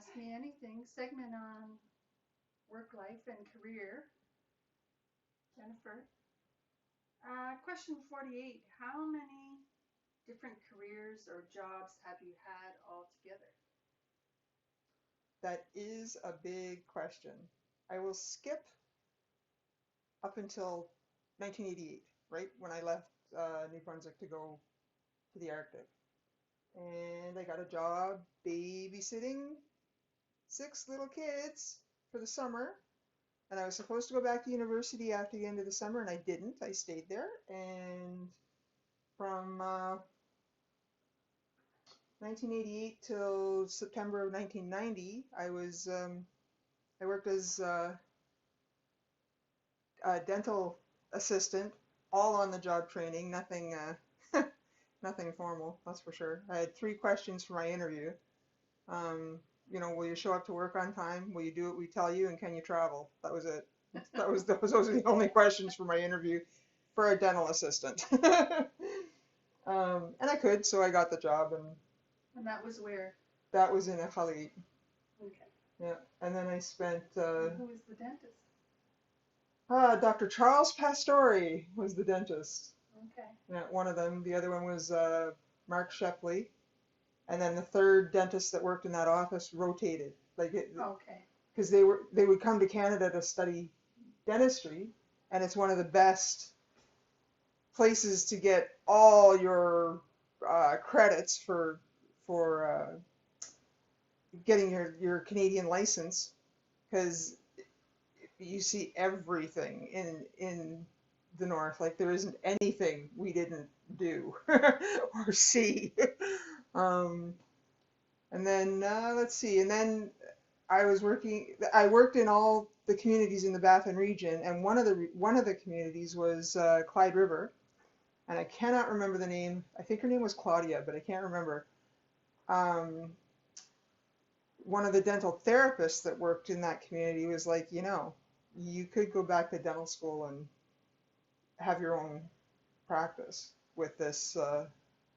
Ask Me Anything segment on work life and career. Jennifer. Question 48. How many different careers or jobs have you had altogether? That is a big question. I will skip up until 1988, right when I left New Brunswick to go to the Arctic. And I got a job babysitting 6 little kids for the summer. And I was supposed to go back to university after the end of the summer, and I didn't. I stayed there. And from 1988 till September of 1990, I worked as a dental assistant, all on the job training, nothing nothing formal, that's for sure. I had 3 questions for my interview. Um, will you show up to work on time? Will you do what we tell you? And can you travel? That was it. Those are the only questions for my interview for a dental assistant. And I could, so I got the job, and And that was where? that was in a Khalid. Okay. Yeah, and then I spent. And who was the dentist? Dr. Charles Pastore was the dentist. Okay. Yeah, one of them. The other one was Mark Shepley, and then the third dentist that worked in that office rotated, like it, Okay. because they would come to Canada to study dentistry, and it's one of the best places to get all your credits for getting your Canadian license, because you see everything in the north. Like there isn't anything we didn't do or see. Um, and then let's see. And then I worked in all the communities in the Baffin region, and one of the communities was Clyde River, and I cannot remember the name. I think her name was Claudia, but I can't remember. Um, One of the dental therapists that worked in that community was like, you could go back to dental school and have your own practice with this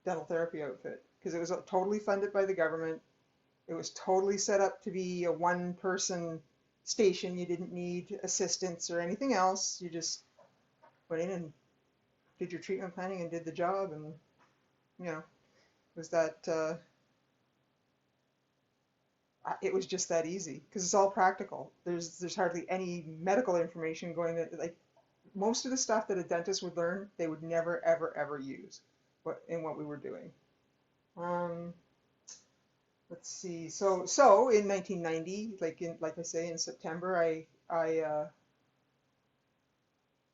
dental therapy outfit, because it was totally funded by the government. It was totally set up to be a one-person station. You didn't need assistants or anything else. You just went in and did your treatment planning and did the job, and was that it was just that easy because it's all practical. There's hardly any medical information going in. Like most of the stuff that a dentist would learn, they would never ever ever use what we were doing. Um, let's see. So in 1990, like I say in September, I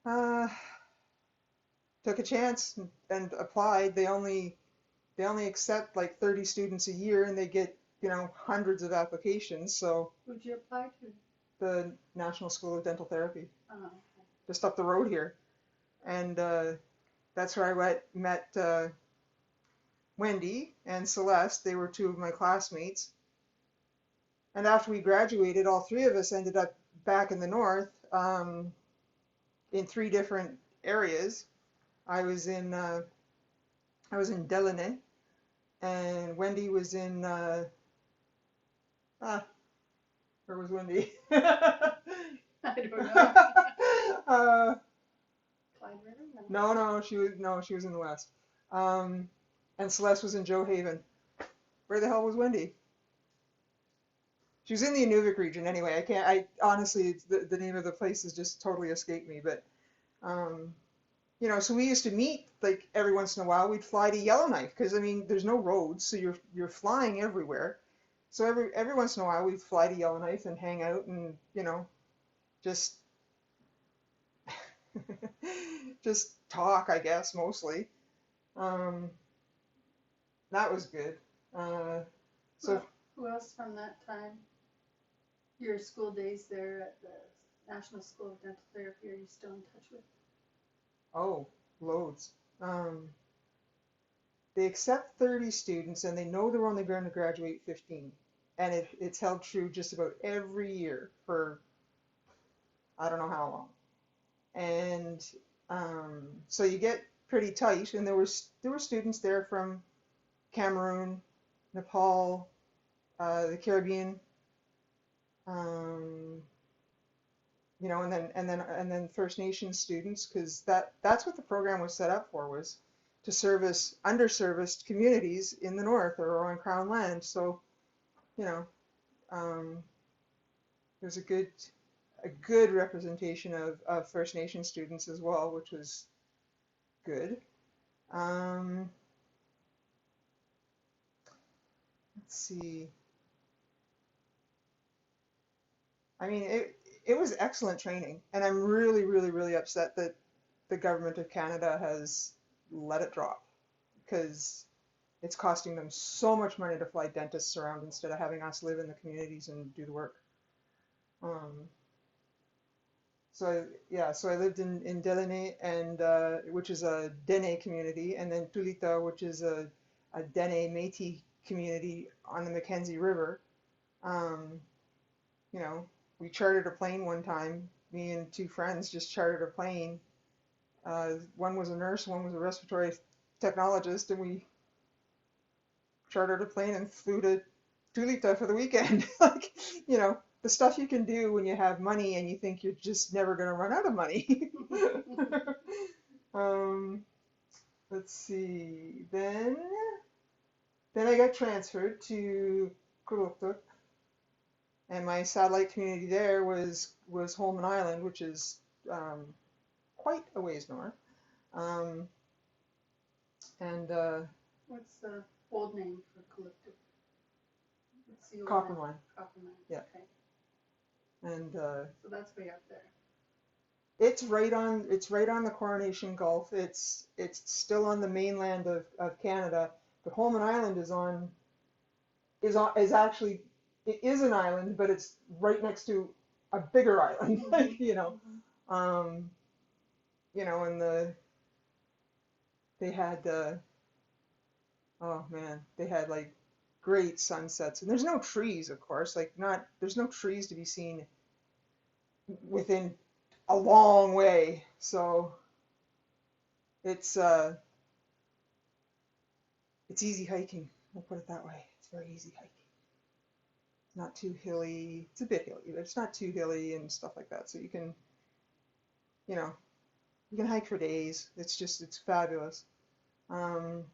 uh, took a chance and applied. They only accept like 30 students a year, and they get hundreds of applications. So Who'd you apply to? the National School of Dental Therapy, Oh, just up the road here, and that's where met Wendy and Celeste. They were 2 of my classmates. And after we graduated, all 3 of us ended up back in the north, in 3 different areas. I was in Delaney, and Wendy was in ah, where was Wendy? I don't know. uh, Clyde River? no, she was in the west. Um, and Celeste was in Joe Haven. Where the hell was Wendy? She was in the Inuvik region anyway. I honestly, the name of the place has just totally escaped me. But um, so we used to meet like every once in a while. We'd fly to Yellowknife because I mean, there's no roads, so you're flying everywhere. So every once in a while we'd fly to Yellowknife and hang out and just just talk, I guess mostly. Um, that was good. Uh, so Who else from that time? Your school days there at the National School of Dental Therapy, are you still in touch with? oh, loads. Um, they accept 30 students, and they know they're only going to graduate 15. And it's held true just about every year for I don't know how long. And so you get pretty tight. And there were students there from Cameroon, Nepal, the Caribbean. Um, you know, and then First Nations students, because that's what the program was set up for, was to service underserviced communities in the north or on Crown land. So, you know, um, there's a good representation of First Nation students as well, which was good. Um, let's see. I mean, it was excellent training, and I'm really, really, really upset that the government of Canada has let it drop because it's costing them so much money to fly dentists around instead of having us live in the communities and do the work. Um, so I lived in Delaney, and which is a Dene community, and then Tulita, which is a Dene Métis community on the Mackenzie River. Um, you know, we chartered a plane one time. Me and two friends just chartered a plane. One was a nurse, one was a respiratory technologist, and we chartered a plane and flew to Tulita for the weekend. Like, you know, the stuff you can do when you have money and you think you're just never going to run out of money. um, let's see. Then I got transferred to Kurultuk, and my satellite community there was Holman Island, which is um, quite a ways north. Um, and What's the old name for Calypto? What's the old Copper name? Mine. Copper Mine. Yeah. Okay. And So that's way up there. it's right on the Coronation Gulf. It's still on the mainland of Canada, but Holman Island is actually, it is an island, but it's right next to a bigger island. Like, um, and they had oh man, they had like great sunsets, and there's no trees, of course, like not there's no trees to be seen within a long way. So it's it's easy hiking. I'll put it that way. It's very easy hiking. Not too hilly. It's a bit hilly, but it's not too hilly and stuff like that. So you know, you can hike for days. It's fabulous. Um,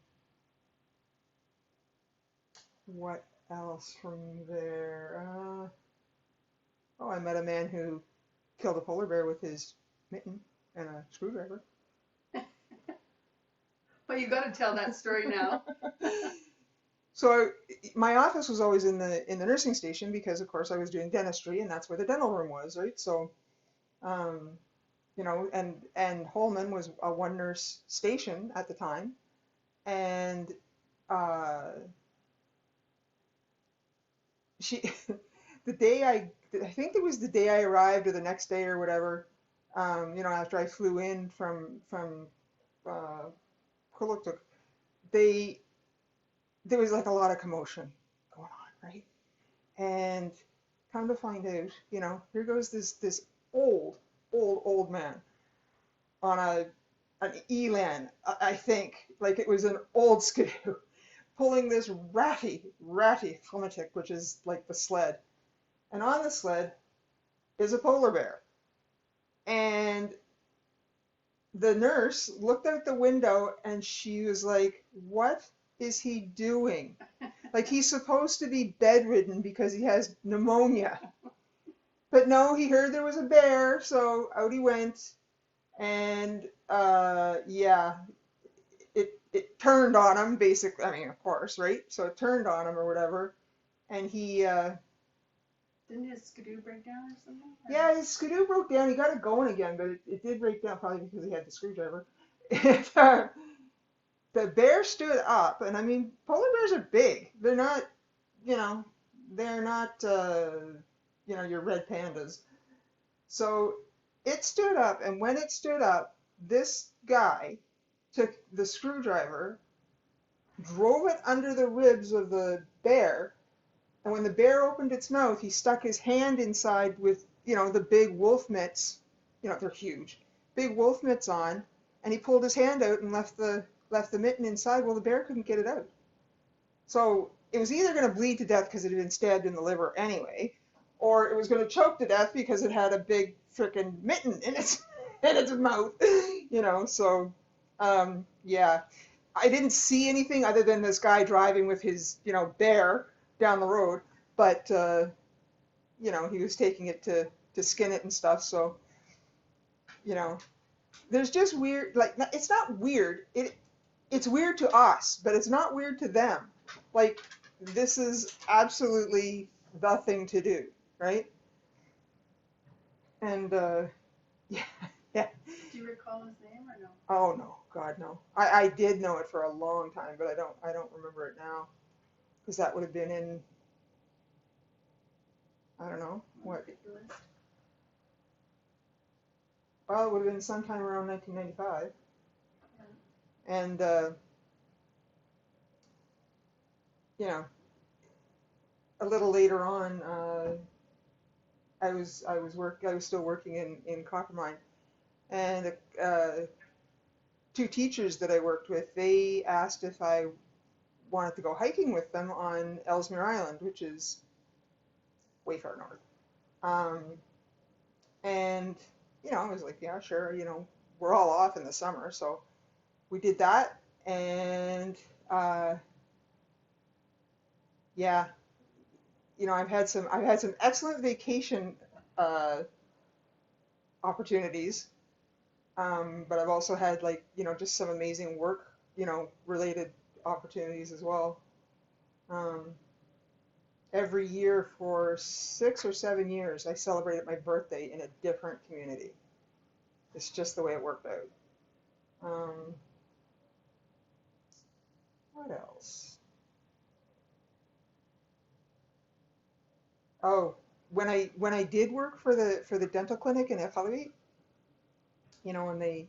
what else from there? Oh, I met a man who killed a polar bear with his mitten and a screwdriver. Well, you got to tell that story now. So my office was always in the nursing station because, of course, I was doing dentistry, and that's where the dental room was, right? So, um, and Holman was a one nurse station at the time, and uh, she, the day I think it was the day I arrived or the next day or whatever, after I flew in from uh, Quluktuk, they there was like a lot of commotion going on, right? And come to find out, here goes this old man on an elan, I think, like it was an old skidoo, pulling this ratty flumatic, which is like the sled. And on the sled is a polar bear. And the nurse looked out the window and she was like, "What is he doing? Like, he's supposed to be bedridden because he has pneumonia." But no, he heard there was a bear, so out he went. And yeah, it turned on him, basically. I mean, of course, right? So it turned on him or whatever. And he, Didn't his skidoo break down or something? yeah, his skidoo broke down. He got it going again, but it did break down probably because he had the screwdriver. And, the bear stood up, and I mean, polar bears are big. They're not, you know, they're not, your red pandas. So it stood up, and when it stood up, this guy took the screwdriver, drove it under the ribs of the bear, and when the bear opened its mouth, he stuck his hand inside with, the big wolf mitts. They're huge. Big wolf mitts on, and he pulled his hand out and left the mitten inside. Well, the bear couldn't get it out. So it was either going to bleed to death because it had been stabbed in the liver anyway, or it was going to choke to death because it had a big frickin' mitten in its in its mouth, you know. So, yeah, I didn't see anything other than this guy driving with his, bear down the road, but he was taking it to skin it and stuff. So, you know, there's just weird, like it's not weird. It's weird to us, but it's not weird to them. Like this is absolutely the thing to do, right? And yeah, yeah. Do you recall his name or no? Oh no, God no. I did know it for a long time, but I don't remember it now because that would have been in I don't know what. Pick the list. Well, it would have been sometime around 1995, Yeah. and a little later on, I was still working in Coppermine, and two teachers that I worked with, they asked if I wanted to go hiking with them on Ellesmere Island, which is way far north. Um, and I was like, yeah, sure. We're all off in the summer, so we did that, and uh, yeah, I've had some excellent vacation uh, opportunities, but I've also had like just some amazing work related opportunities as well. Um, every year for 6 or 7 years, I celebrated my birthday in a different community. It's just the way it worked out. Um, what else? Oh, when I did work for the dental clinic in Iqaluit, when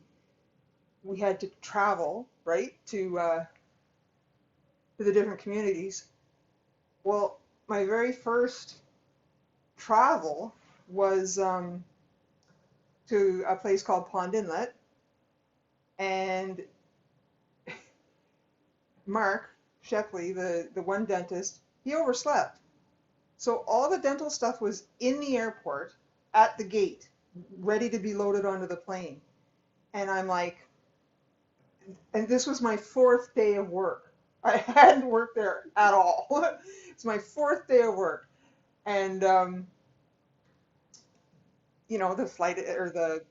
we had to travel right to the different communities. Well, my very first travel was to a place called Pond Inlet, and Mark Shepley, the one dentist, he overslept. So all the dental stuff was in the airport at the gate, ready to be loaded onto the plane. And I'm like, and this was my fourth day of work. I hadn't worked there at all. It's my fourth day of work. And, the flight or the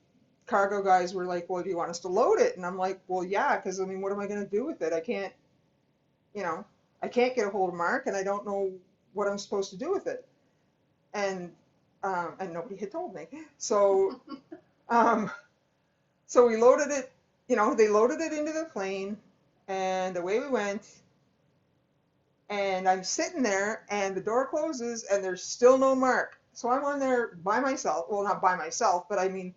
cargo guys were like, well, do you want us to load it? And I'm like, well, yeah, because I mean, what am I going to do with it? You know, I can't get a hold of Mark and I don't know what I'm supposed to do with it. And nobody had told me. So, um, so we loaded it, they loaded it into the plane and away we went. And I'm sitting there and the door closes and there's still no Mark. So I'm on there by myself. Well, not by myself, but I mean,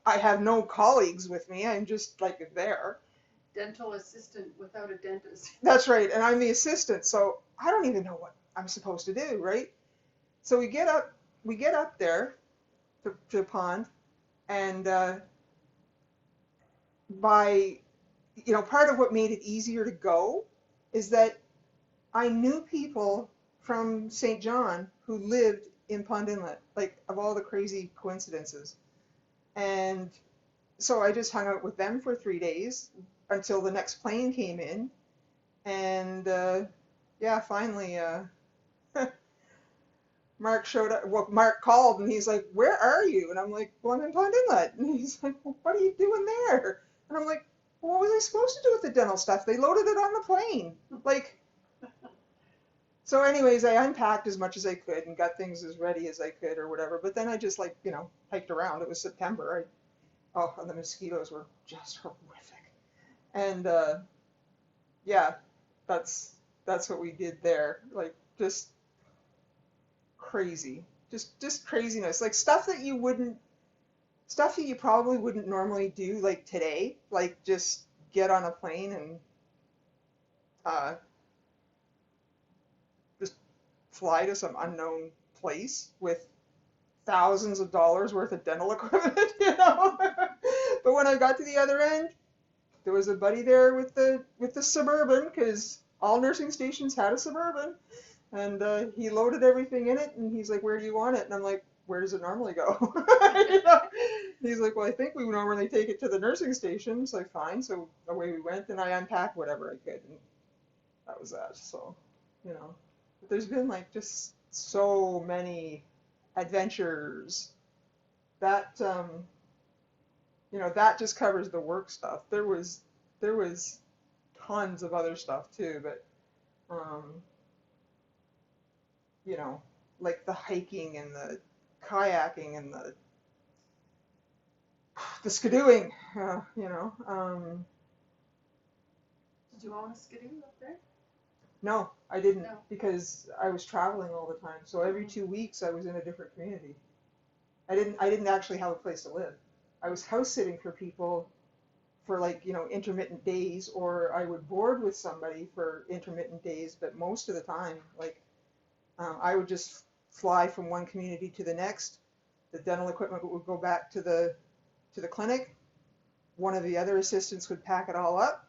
I have no colleagues with me. I'm just like there. Dental assistant without a dentist. That's right. And I'm the assistant. So I don't even know what I'm supposed to do, right? So we get up there to Pond, and by, part of what made it easier to go is that I knew people from St. John who lived in Pond Inlet, like of all the crazy coincidences. And so I just hung out with them for 3 days until the next plane came in. And yeah, finally, Mark showed up. Well, Mark called and he's like, "Where are you?" And I'm like, "Well, I'm in Pond Inlet." And he's like, "Well, what are you doing there?" And I'm like, "Well, what was I supposed to do with the dental stuff? They loaded it on the plane." Like, so anyways, I unpacked as much as I could and got things as ready as I could or whatever. But then I just like, hiked around. It was September. Oh, and the mosquitoes were just horrific. And yeah, that's what we did there. Like just crazy, just craziness. Like stuff that you probably wouldn't normally do like today. Like just get on a plane and uh, just fly to some unknown place with thousands of dollars worth of dental equipment. But when I got to the other end, there was a buddy there with the Suburban, because all nursing stations had a Suburban, And he loaded everything in it, and he's like, "Where do you want it?" And I'm like, "Where does it normally go?" You know? He's like, "Well, I think we would normally take it to the nursing station." It's like, fine. So away we went, and I unpacked whatever I could, and that was that. So, you know, but there's been like just so many adventures that that just covers the work stuff. There was tons of other stuff too, but um, you know, like the hiking and the kayaking and the skidooing, Did you own a skidoo up there? no, I didn't No. because I was traveling all the time. So every 2 weeks I was in a different community. I didn't actually have a place to live. I was house sitting for people for like, intermittent days, or I would board with somebody for intermittent days, but most of the time, like, I would just fly from one community to the next. The dental equipment would go back to the clinic. One of the other assistants would pack it all up,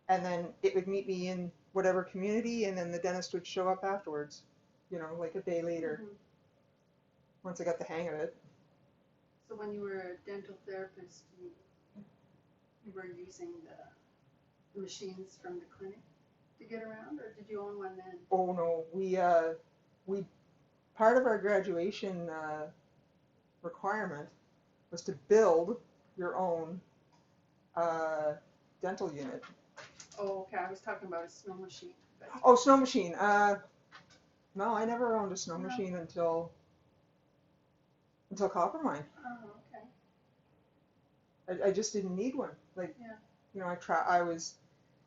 and then it would meet me in whatever community, and then the dentist would show up afterwards, like a day later, Mhm. once I got the hang of it. So when you were a dental therapist, you were using the machines from the clinic to get around, or did you own one then? Oh no, we part of our graduation requirement was to build your own uh, dental unit. Oh, okay. I was talking about a snow machine. But Oh, snow machine. No, I never owned a snow no. machine until Coppermine. Oh, okay. I just didn't need one. Like, Yeah. I was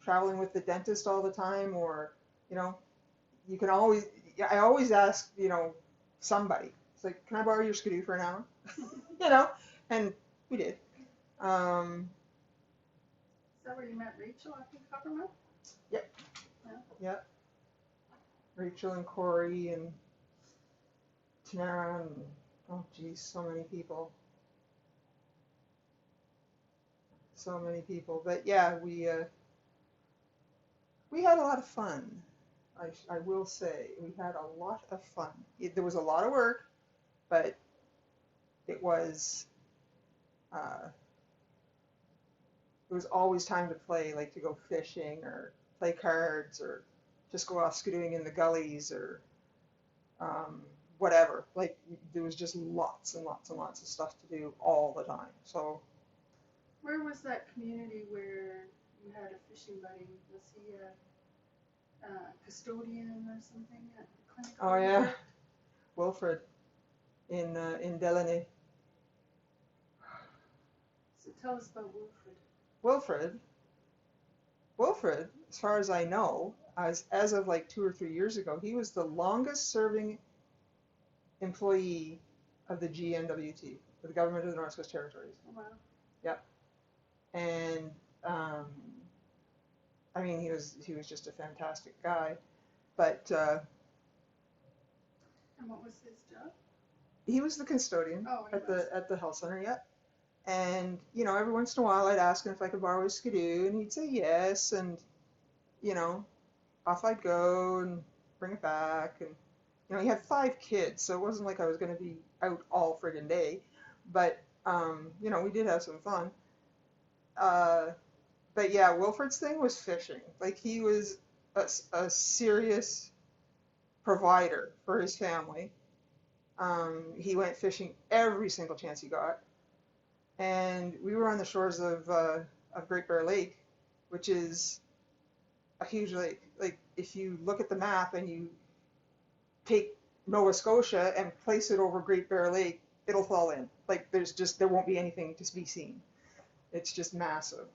traveling with the dentist all the time, or, you know, you can always, yeah, I always ask, somebody. It's like, can I borrow your skidoo for an hour? You know, and we did. Um, Is that where you met Rachel up in Coppermouth? Yep. Yeah. Yep. Rachel and Corey and Tanara and, oh geez, so many people. So many people. But yeah, we had a lot of fun. I will say we had a lot of fun. There was a lot of work, but it was uh, it was always time to play, like to go fishing or play cards or just go off skidooing in the gullies or um, whatever. Like there was just lots and lots and lots of stuff to do all the time. So Where was that community where you had a fishing buddy? Was he a custodian or something at the clinic? oh yeah, Wilfred in Delaney. So tell us about Wilfred. Wilfred, Wilfred, as far as I know, as of like 2 or 3 years ago, he was the longest serving employee of the GNWT, the Government of the Northwest Territories. Oh, wow. Yep. And um, I mean, he was just a fantastic guy. But And what was his job? he was the custodian Oh, he at was. the health center. Yep. And every once in a while, I'd ask him if I could borrow his skidoo, and he'd say yes. And you know, off I'd go and bring it back. And he had 5 kids, so it wasn't like I was going to be out all friggin' day. But we did have some fun. Uh, but yeah, Wilfred's thing was fishing. Like he was a serious provider for his family. He went fishing every single chance he got, and we were on the shores of Great Bear Lake, which is a huge lake. Like if you look at the map and you take Nova Scotia and place it over Great Bear Lake, it'll fall in. Like there won't be anything to be seen. It's just massive.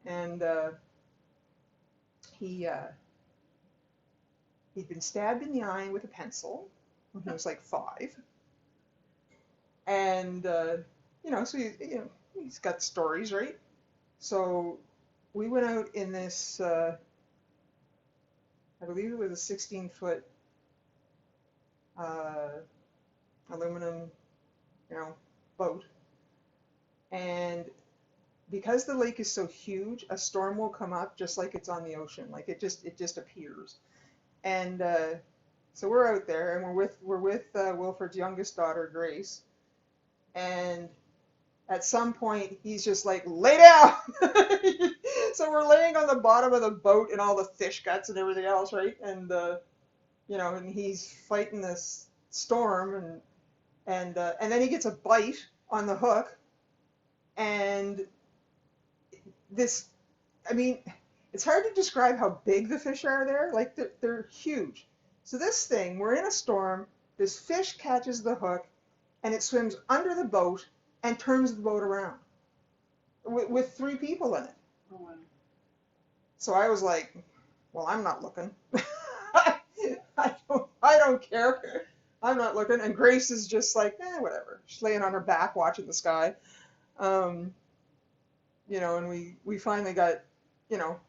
And he he'd been stabbed in the eye with a pencil when he was like 5, and so he's got stories, right? So we went out in this, I believe it was a 16-foot aluminum, boat, and because the lake is so huge, a storm will come up just like it's on the ocean. Like it just appears. And So we're out there, and we're with Wilford's youngest daughter, Grace, and at some point he's just like, lay down. So we're laying on the bottom of the boat and all the fish guts and everything else, right? And and he's fighting this storm, and then he gets a bite on the hook, and this, I mean, it's hard to describe how big the fish are there. Like they're huge. So this thing, we're in a storm. This fish catches the hook, and it swims under the boat and turns the boat around with three people in it. Oh, wow. So I was like, well, I'm not looking. I don't care. I'm not looking. And Grace is just like, whatever. She's laying on her back watching the sky. Um, and we finally got, you know,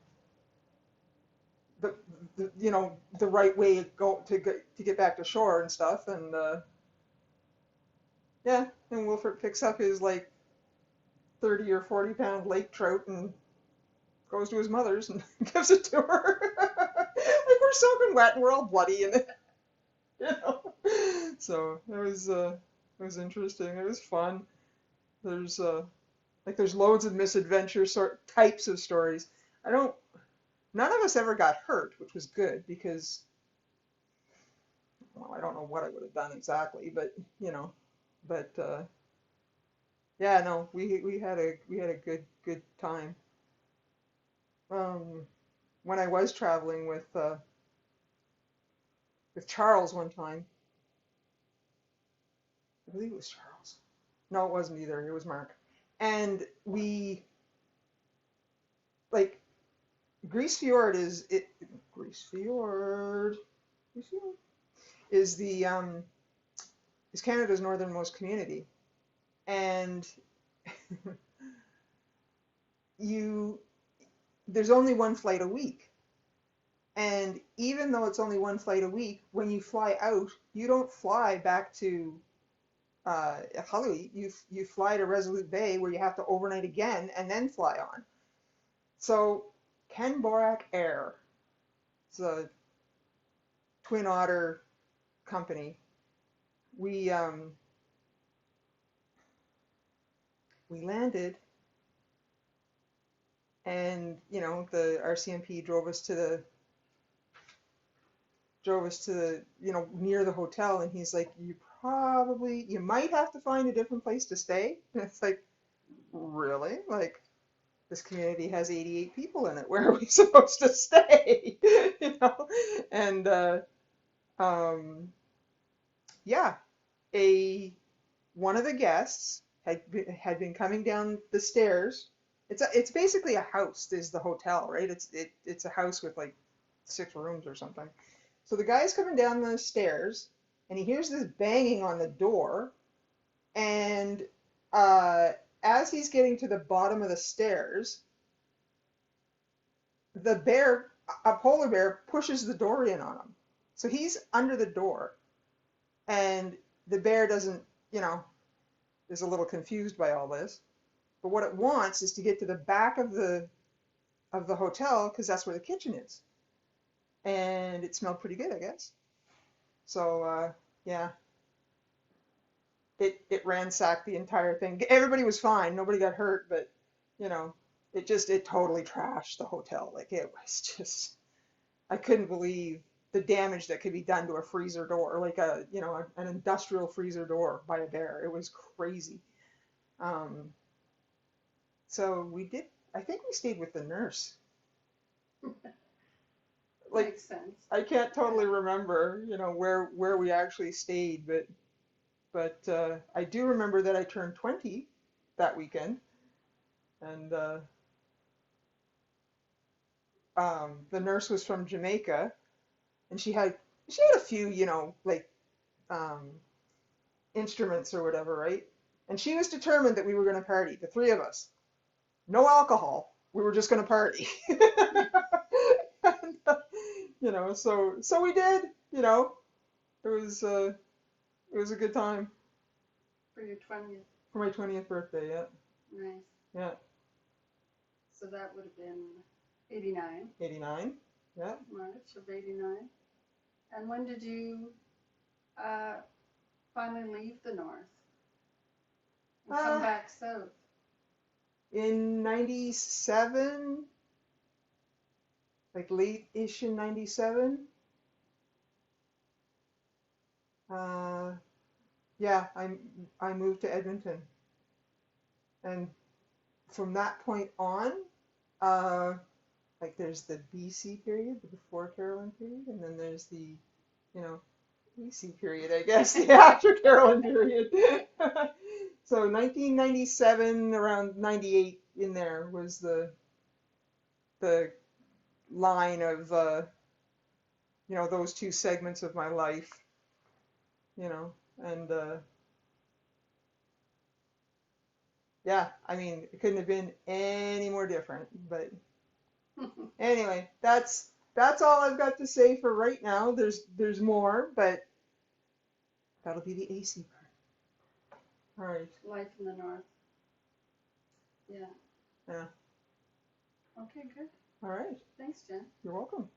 the, the right way to get back to shore and stuff. And yeah, and Wilford picks up his like 30 or 40 pound lake trout and goes to his mother's and gives it to her. Like we're soaking wet and we're all bloody and you know. So it was interesting. It was fun. There's loads of misadventure sort types of stories. None of us ever got hurt, which was good because, well, I don't know what I would have done exactly, but but yeah, no, we had a good time. When I was traveling with Charles one time, I believe it was Charles. No, it wasn't either. It was Mark. And we like Grease Fjord is it Grease Fjord. Grease Fjord is the is Canada's northernmost community. And you there's only one flight a week. And even though it's only one flight a week, when you fly out, you don't fly back to Hawaii. You fly to Resolute Bay where you have to overnight again and then fly on. So Ken Borak Air, it's a Twin Otter company. We landed, and the RCMP drove us to the near the hotel, and he's like, you might have to find a different place to stay. And it's like, really? Like, this community has 88 people in it. Where are we supposed to stay? And um, yeah, one of the guests had been coming down the stairs. It's basically a house. Is the hotel, right? It's a house with like 6 rooms or something. So the guy's coming down the stairs, and he hears this banging on the door, and uh, as he's getting to the bottom of the stairs, a polar bear, pushes the door in on him. So he's under the door, and the bear doesn't, is a little confused by all this. But what it wants is to get to the back of the hotel because that's where the kitchen is, and it smelled pretty good, I guess. So yeah, it ransacked the entire thing. Everybody was fine, nobody got hurt, but you know, it totally trashed the hotel. Like it was just, I couldn't believe the damage that could be done to a freezer door, like an industrial freezer door by a bear. It was crazy. Um, so we did. I think we stayed with the nurse. Like Makes sense. I can't totally remember, where we actually stayed, but I do remember that I turned 20 that weekend, and the nurse was from Jamaica, and she had a few, like um, instruments or whatever, right? And she was determined that we were going to party, the three of us. No alcohol. We were just going to party. And, so we did. It was a good time For your 20th. for my 20th birthday. Yeah, Nice. yeah. So that would have been 89. 89. Yeah. March of 89. And when did you finally leave the north and come back south? In 97, like late-ish in 97. Yeah, I moved to Edmonton. And from that point on, uh, like there's the BC period, the before Carolyn period, and then there's the, you know, BC period, I guess, the after Carolyn period. So 1997, around 98 in there was the line of those two segments of my life, and yeah, I mean, it couldn't have been any more different. But anyway, that's all I've got to say for right now. There's more, but that'll be the AC part. All right. Life in the north. Yeah. Yeah. Okay, good. All right. Thanks, Jen. You're welcome.